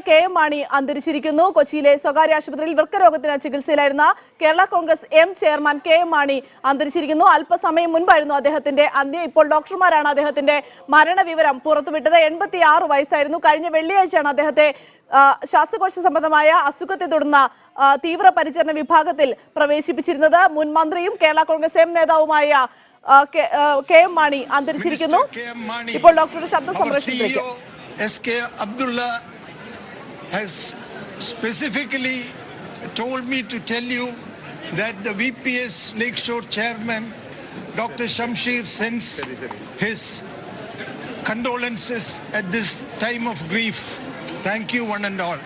K M Mani അന്തരിച്ചിരിക്കുന്നു. കൊച്ചിയിലെ സ്വകാര്യ ആശുപത്രിയിൽ വൃക്കരോഗത്തിന് ചികിത്സയിലായിരുന്ന Kerala Congress M chairman K M Mani അന്തരിച്ചിരിക്കുന്നു. അല്പസമയം മുൻപായിരുന്നു അദ്ദേഹത്തിന്റെ അന്ത്യം. ഇപ്പോൾ ഡോക്ടർമാരാണ് അദ്ദേഹത്തിന്റെ മരണവിവരം പുറത്തുവിട്ടത്. 86 വയസ്സായിരുന്നു. കഴിഞ്ഞ വെള്ളിയാഴ്ചയാണ് അദ്ദേഹത്തെ ശ്വാസകോശ സംബന്ധമായ അസുഖത്തെ തുടർന്ന് തീവ്രപരിചരണ വിഭാഗത്തിൽ പ്രവേശിപ്പിച്ചിരുന്നത്. മുൻ മന്ത്രിയും കേരള കോൺഗ്രസ് എം നേതാവുമായ കെ എം മാണി അന്തരിച്ചിരിക്കുന്നു. ഇപ്പോൾ ഡോക്ടറുടെ ശബ്ദ സംപ്രേഷണത്തിലേക്ക്. SK Abdullah has specifically told me to tell you that the VPS Lakeshore chairman Dr. Shamsher sends his condolences at this time of grief. Thank you one and all.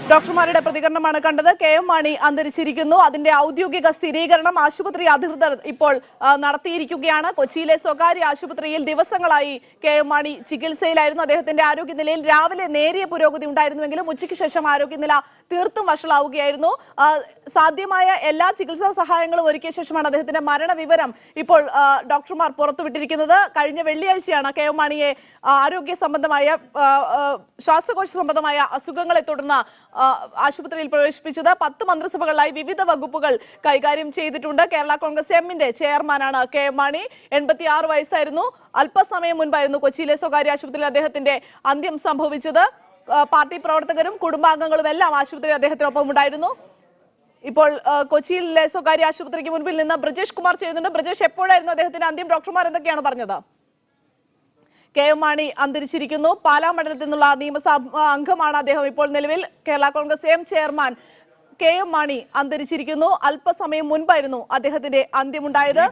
ഡോക്ടർമാരുടെ പ്രതികരണമാണ് കണ്ടത്. K M Mani അന്തരിച്ചിരിക്കുന്നു. അതിന്റെ ഔദ്യോഗിക സ്ഥിരീകരണം ആശുപത്രി അധികൃതർ ഇപ്പോൾ നടത്തിയിരിക്കുകയാണ്. കൊച്ചിയിലെ സ്വകാര്യ ആശുപത്രിയിൽ ദിവസങ്ങളായി കെ എം മാണി ചികിത്സയിലായിരുന്നു. അദ്ദേഹത്തിന്റെ ആരോഗ്യനിലയിൽ രാവിലെ നേരിയ പുരോഗതി ഉണ്ടായിരുന്നുവെങ്കിലും ഉച്ചയ്ക്ക് ശേഷം ആരോഗ്യനില തീർത്തും വഷളാവുകയായിരുന്നു. സാധ്യമായ എല്ലാ ചികിത്സാ സഹായങ്ങളും ഒരുക്കിയ ശേഷമാണ് അദ്ദേഹത്തിന്റെ മരണവിവരം ഇപ്പോൾ ഡോക്ടർമാർ പുറത്തുവിട്ടിരിക്കുന്നത്. കഴിഞ്ഞ വെള്ളിയാഴ്ചയാണ് കെ എം മാണിയെ ആരോഗ്യ സംബന്ധമായ ശ്വാസകോശ സംബന്ധമായ അസുഖങ്ങളെ തുടർന്ന് ആശുപത്രിയിൽ പ്രവേശിപ്പിച്ചത്. 10 മന്ത്രിസഭകളിലായി വിവിധ വകുപ്പുകൾ കൈകാര്യം ചെയ്തിട്ടുണ്ട്. കേരള കോൺഗ്രസ് എമ്മിന്റെ ചെയർമാനാണ് കെ എം മാണി. 86 വയസ്സായിരുന്നു. അല്പസമയം മുൻപായിരുന്നു കൊച്ചിയിലെ സ്വകാര്യ ആശുപത്രിയിൽ അദ്ദേഹത്തിന്റെ അന്ത്യം സംഭവിച്ചത്. പാർട്ടി പ്രവർത്തകരും കുടുംബാംഗങ്ങളും എല്ലാം ആശുപത്രിയിൽ അദ്ദേഹത്തിനൊപ്പം ഉണ്ടായിരുന്നു. ഇപ്പോൾ കൊച്ചിയിലെ സ്വകാര്യ ആശുപത്രിക്ക് മുൻപിൽ നിന്ന് ബ്രജേഷ് കുമാർ ചെയ്യുന്നുണ്ട്. ബ്രജേഷ്, എപ്പോഴായിരുന്നു അദ്ദേഹത്തിന്റെ അന്ത്യം? ഡോക്ടർമാർ എന്തൊക്കെയാണ് പറഞ്ഞത്? കെ എം മാണി അന്തരിച്ചിരിക്കുന്നു. പാലാ മണ്ഡലത്തിൽ നിന്നുള്ള നിയമസഭാ അംഗമാണ് അദ്ദേഹം. ഇപ്പോൾ നിലവിൽ Kerala Congress M chairman K M Mani അന്തരിച്ചിരിക്കുന്നു. അല്പസമയം മുൻപായിരുന്നു അദ്ദേഹത്തിന്റെ അന്ത്യമുണ്ടായത്.